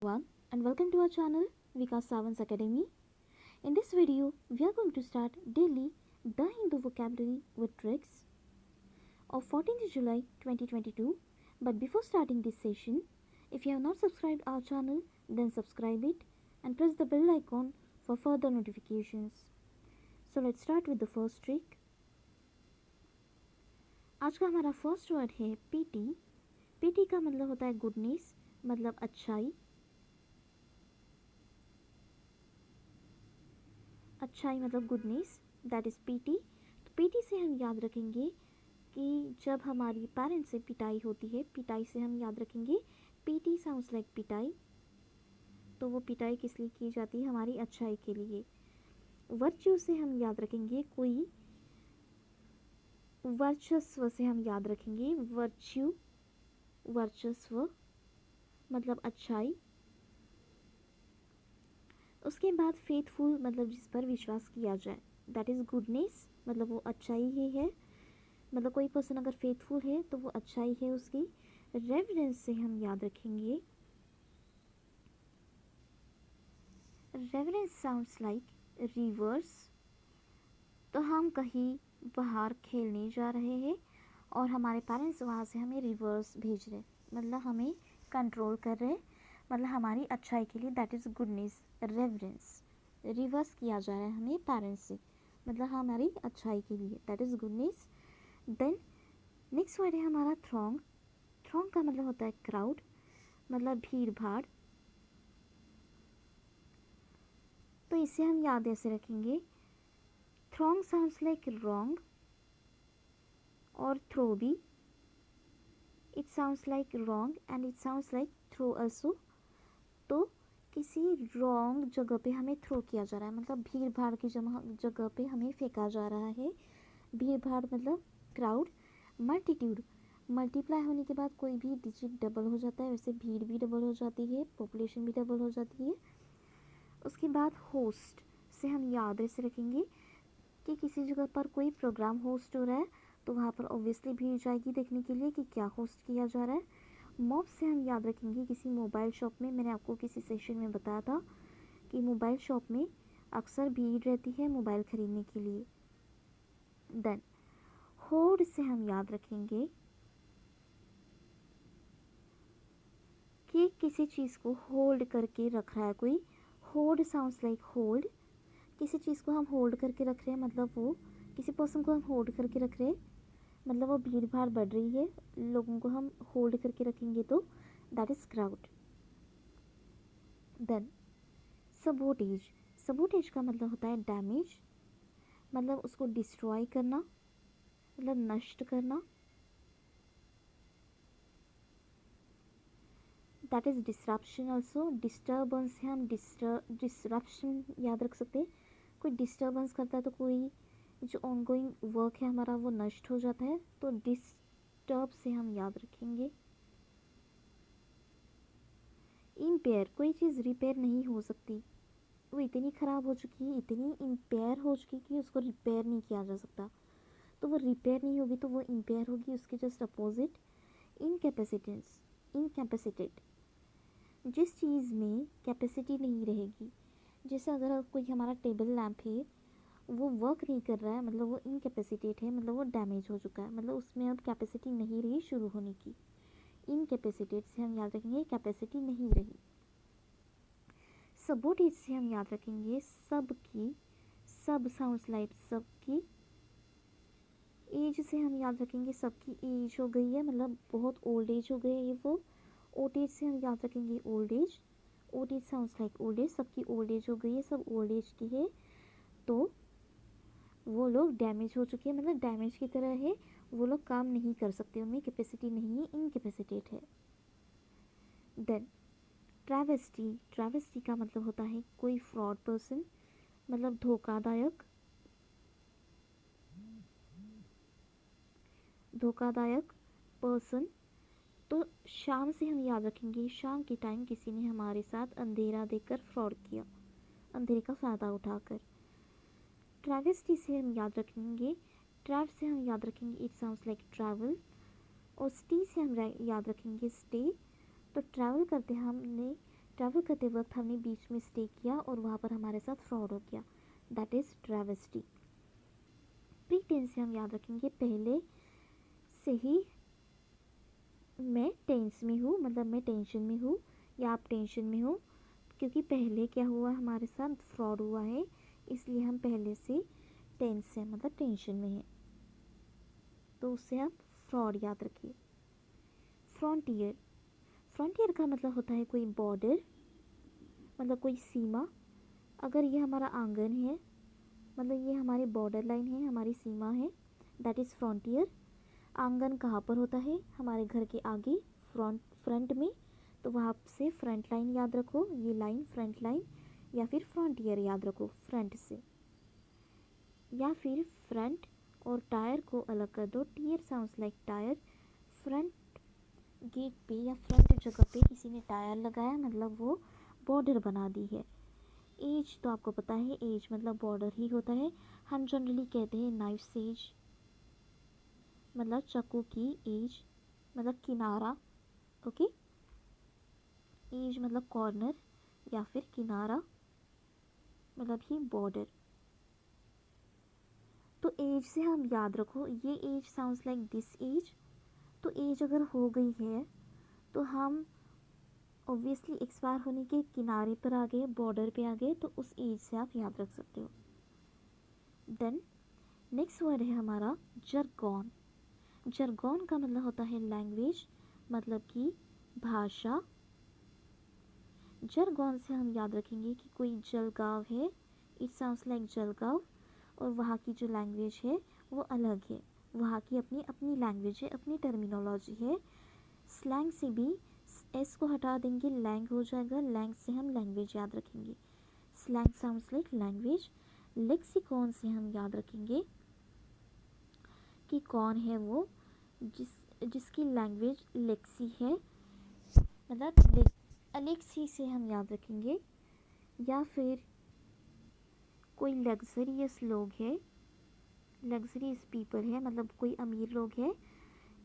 everyone and welcome to our channel Vikas Savans Academy. In this video, we are going to start daily the Hindu vocabulary with tricks of 14th July 2022. But before starting this session, if you have not subscribed our channel, then subscribe it and press the bell icon for further notifications. So let's start with the first trick. आज का हमारा first word है PT. PT का मतलब होता है goodness, मतलब अच्छाई. अच्छाई मतलब गुडनेस, दैट इज़ पीटी. तो पीटी से हम याद रखेंगे कि जब हमारी पेरेंट्स से पिटाई होती है, पिटाई से हम याद रखेंगे पीटी साउंड्स लाइक पिटाई. तो वो पिटाई किस लिए की जाती है? हमारी अच्छाई के लिए. वर्च्यू से हम याद रखेंगे कोई, वर्चस्व से हम याद रखेंगे वर्च्यू, वर्चस्व मतलब अच्छाई. उसके बाद फेथफुल मतलब जिस पर विश्वास किया जाए, दैट इज़ गुडनेस, मतलब वो अच्छाई ही है. मतलब कोई पर्सन अगर फेथफुल है तो वो अच्छाई है उसकी. रेवरेंस से हम याद रखेंगे, रेवरेंस साउंड्स लाइक रिवर्स. तो हम कहीं बाहर खेलने जा रहे हैं और हमारे पेरेंट्स वहाँ से हमें रिवर्स भेज रहे, मतलब हमें कंट्रोल कर रहे, मतलब हमारी अच्छाई के लिए, that is goodness. Reverence, reverse किया जा रहा है हमें पेरेंट्स से, मतलब हमारी अच्छाई के लिए, that is goodness. Then next word है हमारा थ्रॉन्ग. थ्रॉन्ग का मतलब होता है क्राउड, मतलब भीड़ भाड़. तो इसे हम याद ऐसे रखेंगे, थ्रॉन्ग साउंड्स लाइक रॉन्ग और थ्रो भी. It sounds like wrong and it sounds like throw also. तो किसी रॉन्ग जगह पे हमें थ्रो किया जा रहा है, मतलब भीड़ भाड़ की जगह पे हमें फेंका जा रहा है. भीड़ भाड़ मतलब क्राउड. मल्टीट्यूड, मल्टीप्लाई होने के बाद कोई भी डिजिट डबल हो जाता है, वैसे भीड़ भी डबल हो जाती है, पॉपुलेशन भी डबल हो जाती है. उसके बाद होस्ट से हम याद ऐसे रखेंगे कि किसी जगह पर कोई प्रोग्राम होस्ट हो रहा है तो वहाँ पर ऑब्वियसली भीड़ जाएगी देखने के लिए कि क्या होस्ट किया जा रहा है. मॉब से हम याद रखेंगे किसी मोबाइल शॉप में. मैंने आपको किसी सेशन में बताया था कि मोबाइल शॉप में अक्सर भीड़ रहती है मोबाइल ख़रीदने के लिए. देन होल्ड से हम याद रखेंगे कि किसी चीज़ को होल्ड करके रख रहा है कोई. Hold sounds like hold. किसी चीज़ को हम होल्ड करके रख रहे हैं, मतलब वो किसी पर्सन को हम होल्ड करके रख रहे हैं, मतलब वो भीड़ भाड़ बढ़ रही है, लोगों को हम होल्ड करके रखेंगे तो that is crowd. Then sabotage. Sabotage का मतलब होता है डैमेज, मतलब उसको डिस्ट्रॉय करना, मतलब नष्ट करना, that is disruption also. Disturbance से हम डिसरप्शन याद रख सकते हैं. कोई डिस्टर्बेंस करता है तो कोई जो ऑनगोइंग वर्क है हमारा वो नष्ट हो जाता है, तो डिस्टर्ब से हम याद रखेंगे. इम्पेयर, कोई चीज़ रिपेयर नहीं हो सकती, वो इतनी ख़राब हो चुकी है, इतनी इम्पेयर हो चुकी कि उसको रिपेयर नहीं किया जा सकता. तो वो रिपेयर नहीं होगी तो वो इम्पेयर होगी. उसके जस्ट अपोजिट इनकैपेसिटेंस, इनकैपेसिटेड, जिस चीज़ में कैपेसिटी नहीं रहेगी. जैसे अगर कोई हमारा टेबल लैंप है वो वर्क नहीं कर रहा है, मतलब वो इनकैपेसिटेट है, मतलब वो डैमेज हो चुका है, मतलब उसमें अब कैपेसिटी नहीं रही शुरू होने की. इनकैपेसिटेट से हम याद रखेंगे कैपेसिटी नहीं रही. सबोटेज से हम याद रखेंगे सबकी, सब साउंड्स लाइक सबकी. एज से हम याद रखेंगे सबकी एज हो गई है, मतलब बहुत ओल्ड एज हो गई है ये वो. ओल्ड एज से हम याद रखेंगे old age. Old age sounds like old age, सबकी ओल्ड एज हो गई है, सब ओल्ड एज की है, तो वो लोग डैमेज हो चुके हैं, मतलब डैमेज की तरह है, वो लोग काम नहीं कर सकते, उनमें कैपेसिटी नहीं है, इनकैपेसिटेट है. देन ट्रैवेस्टी. ट्रैवेस्टी का मतलब होता है कोई फ्रॉड पर्सन, मतलब धोखादायक, धोखादायक पर्सन. तो शाम से हम याद रखेंगे शाम के टाइम किसी ने हमारे साथ अंधेरा देकर फ्रॉड किया, अंधेरे का फ़ायदा उठाकर. ट्रैवेस्टी से हम याद रखेंगे, ट्रैव से हम याद रखेंगे इट साउंड्स लाइक ट्रैवल, और स्टी से हम याद रखेंगे स्टे. तो ट्रैवल करते हमने ट्रैवल करते वक्त हमने बीच में स्टे किया और वहाँ पर हमारे साथ फ्रॉड हो गया, दैट इज़ ट्रैवेस्टी। प्री टेंस से हम याद रखेंगे पहले से ही मैं टेंस में हूँ, मतलब मैं टेंशन में हूँ या आप टेंशन में हो, क्योंकि पहले क्या हुआ हमारे साथ फ्रॉड हुआ है, इसलिए हम पहले से टेंस से मतलब टेंशन में हैं, तो उससे आप फ्रॉड याद रखिए। फ्रंटियर, फ्रंटियर का मतलब होता है कोई बॉर्डर, मतलब कोई सीमा। अगर ये हमारा आंगन है, मतलब ये हमारी बॉर्डर लाइन है, हमारी सीमा है, दैट इज़ फ्रंटियर। आंगन कहाँ पर होता है? हमारे घर के आगे, फ्रंट में, तो वहाँ से फ्रंट लाइन याद रखो, ये लाइन फ्रंट लाइन, या फिर फ्रंटियर याद रखो फ्रंट से, या फिर फ्रंट और टायर को अलग कर दो, tier sounds like tyre. Front gate पे या फ्रंट जगह पे किसी ने टायर लगाया, मतलब वो बॉर्डर बना दी है। एज तो आपको पता है, एज मतलब बॉर्डर ही होता है। हम जनरली कहते हैं नाइफ एज, मतलब चाकू की एज, मतलब किनारा। ओके, एज मतलब कॉर्नर या फिर किनारा, मतलब ही बॉर्डर। तो एज से हम याद रखो, ये edge sounds like this edge. तो एज अगर हो गई है तो हम ऑब्वियसली एक्सपायर होने के किनारे पर आ गए, बॉर्डर पे आ गए, तो उस एज से आप याद रख सकते हो। देन नेक्स्ट वर्ड है हमारा जरगॉन। जरगॉन का मतलब होता है लैंग्वेज, मतलब कि भाषा। जरगॉन से हम याद रखेंगे कि कोई जलगांव है, इट साउंड्स लाइक जलगांव, और वहाँ की जो लैंग्वेज है वो अलग है, वहाँ की अपनी अपनी लैंग्वेज है, अपनी टर्मिनोलॉजी है। स्लैंग से भी एस को हटा देंगे, लैंग हो जाएगा, लैंग से हम लैंग्वेज याद रखेंगे, slang sounds like language. Lexicon से हम याद रखेंगे कि कौन है वो जिसकी लैंग्वेज लेक्सी है, मतलब अलेक्सी से हम याद रखेंगे। या फिर कोई लग्जरियस लोग है, लग्जरियस पीपल है, मतलब कोई अमीर लोग है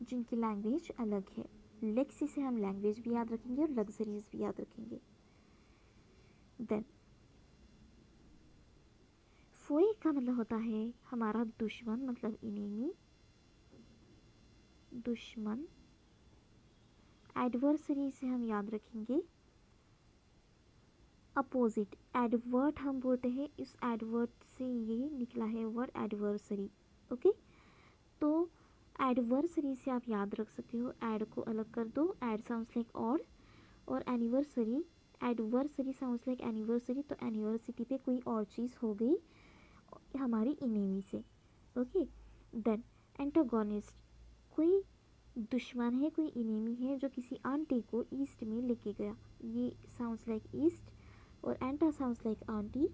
जिनकी लैंग्वेज अलग है। लेक्सी से हम लैंग्वेज भी याद रखेंगे और लग्जरीज भी याद रखेंगे। देन फोए का मतलब होता है हमारा दुश्मन, मतलब इनेमी, दुश्मन। एडवर्सरी से हम याद रखेंगे अपोजिट। एडवर्ट हम बोलते हैं, इस एडवर्ट से ये निकला है वर्ड एडवर्सरी। ओके, तो एडवर्सरी से आप याद रख सकते हो, एड को अलग कर दो, एड साउंड्स लाइक ऑड, और anniversary, adversary sounds like anniversary, तो एनिवर्सिटी पे कोई और चीज़ हो गई हमारी इनेमी से। ओके, देन एंटागोनिस्ट, कोई दुश्मन है, कोई इनेमी है जो किसी आंटी को ईस्ट में लेके गया, ये साउंड्स लाइक ईस्ट, और एंटा साउंड्स लाइक आंटी,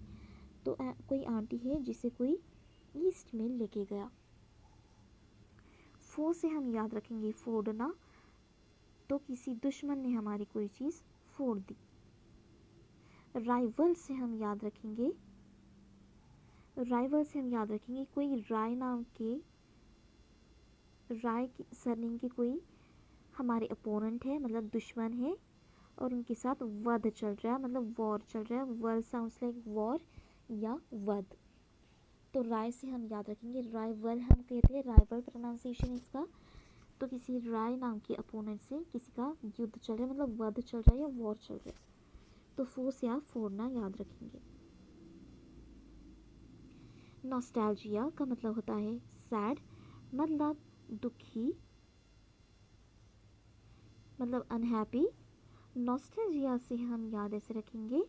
तो कोई आंटी है जिसे कोई ईस्ट में लेके गया। फो से हम याद रखेंगे फोड़ना, तो किसी दुश्मन ने हमारी कोई चीज़ फोड़ दी। राइवल से हम याद रखेंगे, राइवल से हम याद रखेंगे कोई राय नाम के, राय की सरनेम के कोई हमारे अपोनेंट है, मतलब दुश्मन है, और उनके साथ वध चल रहा है, मतलब वॉर चल रहा है। वॉर साउंड्स लाइक वॉर या वध। तो राय से हम याद रखेंगे, राइवल हम कहते हैं, राइवल प्रोनाउंसिएशन इसका। तो किसी राय नाम के अपोनेंट से किसी का युद्ध चल रहा है, मतलब वध चल रहा है या वॉर चल रहा है, तो फो से आप फोड़ना याद रखेंगे। नॉस्टैल्जिया का मतलब होता है सैड, मतलब दुखी, मतलब अनहैप्पी। नॉस्टैल्जिया से हम याद ऐसे रखेंगे,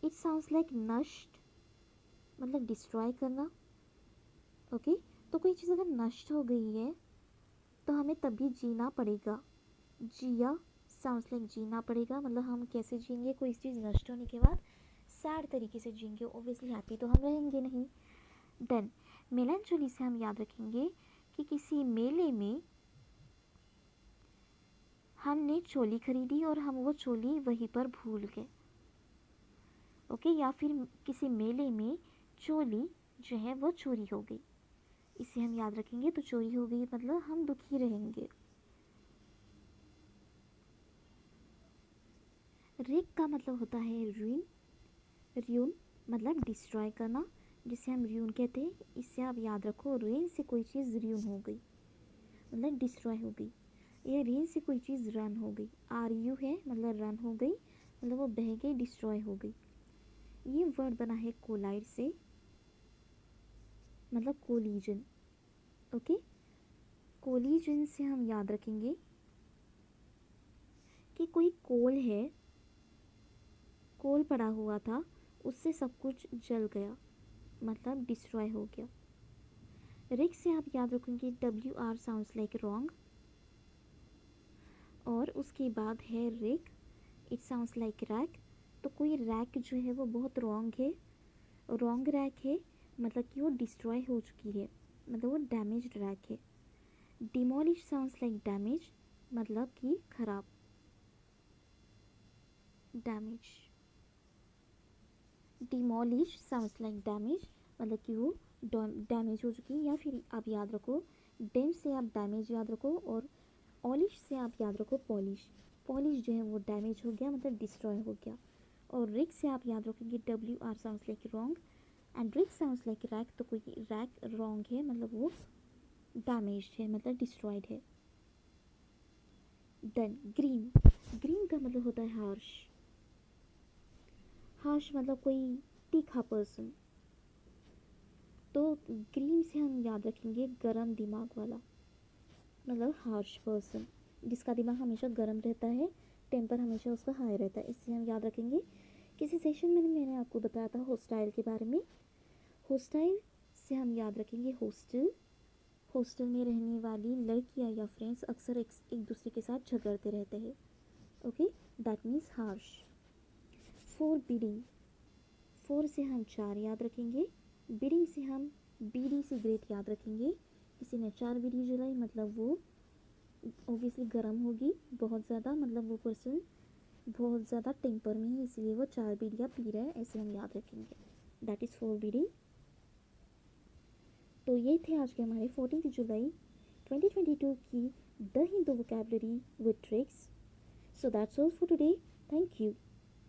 इट साउंड्स लाइक नष्ट, मतलब डिस्ट्रॉय करना। ओके, तो कोई चीज़ अगर नष्ट हो गई है तो हमें तभी जीना पड़ेगा। जिया साउंड्स लाइक जीना पड़ेगा, मतलब हम कैसे जिएंगे, कोई चीज़ नष्ट होने के बाद सैड तरीके से जिएंगे, ओब्वियसली हैप्पी तो हम रहेंगे नहीं। देन मेलैंचोली से हम याद रखेंगे कि किसी मेले में हमने चोली खरीदी और हम वो चोली वहीं पर भूल गए। ओके, या फिर किसी मेले में चोली जो है वो चोरी हो गई, इसे हम याद रखेंगे। तो चोरी हो गई मतलब हम दुखी रहेंगे। रिक का मतलब होता है ruin, ruin मतलब डिस्ट्रॉय करना, जिसे हम ruin कहते हैं। इससे आप याद रखो, रेन से कोई चीज़ ruin हो गई मतलब डिस्ट्रॉय हो गई, या रेन से कोई चीज़ रन हो गई। आर यू है मतलब रन हो गई, मतलब वो बह गई, डिस्ट्रॉय हो गई। ये वर्ड बना है कोलाइड से, मतलब कोलिजन। ओके, कोलिजन से हम याद रखेंगे कि कोई कोल है, कोल पड़ा हुआ था, उससे सब कुछ जल गया, मतलब डिस्ट्रॉय हो गया। रिक से आप याद रखेंगे WR साउंड्स लाइक रॉन्ग, और उसके बाद है रिक, इट साउंड्स लाइक रैक। तो कोई रैक जो है वो बहुत रॉन्ग है, रॉन्ग रैक है, मतलब कि वो डिस्ट्रॉय हो चुकी है, मतलब वो डैमेज्ड रैक है। डिमोलिश साउंड्स लाइक डैमेज, मतलब कि खराब, damage. Demolish sounds like damage, मतलब कि वो डैमेज हो चुकी है। या फिर आप याद रखो, डेम से आप डैमेज याद रखो, और ऑलिश से आप याद रखो पॉलिश। पॉलिश जो है वो डैमेज हो गया, मतलब डिस्ट्रॉय हो गया। और रिक से आप याद रखेंगे WR sounds like wrong, and Rick sounds like rack. तो कोई रैक रॉन्ग है, मतलब वो डैमेज्ड है, मतलब डिस्ट्रॉयड है। देन ग्रीन, ग्रीन का मतलब होता है हार्श। हार्श मतलब कोई तीखा पर्सन। तो ग्रीन से हम याद रखेंगे गरम दिमाग वाला, मतलब हार्श पर्सन, जिसका दिमाग हमेशा गर्म रहता है, टेम्पर हमेशा उसका हाई रहता है। इससे हम याद रखेंगे। किसी सेशन में मैंने आपको बताया था हॉस्टाइल के बारे में। हॉस्टाइल से हम याद रखेंगे हॉस्टल। हॉस्टल में रहने वाली लड़कियां या फ्रेंड्स अक्सर एक दूसरे के साथ झगड़ते रहते हैं। Okay, that means harsh. Foreboding, four से हम चार याद रखेंगे, बीडिंग से हम बीड़ी सिगरेट याद रखेंगे। किसी ने चार बीड़ी जलाई, मतलब वो ऑब्वियसली गर्म होगी बहुत ज़्यादा, मतलब वो पर्सन बहुत ज़्यादा टेम्पर में है, इसलिए वो चार बीड़ियाँ पी रहा है, ऐसे हम याद रखेंगे। That is foreboding. तो ये थे आज के हमारे 14 जुलाई 2022 की the Hindu vocabulary with tricks. So that's all for today. Thank you.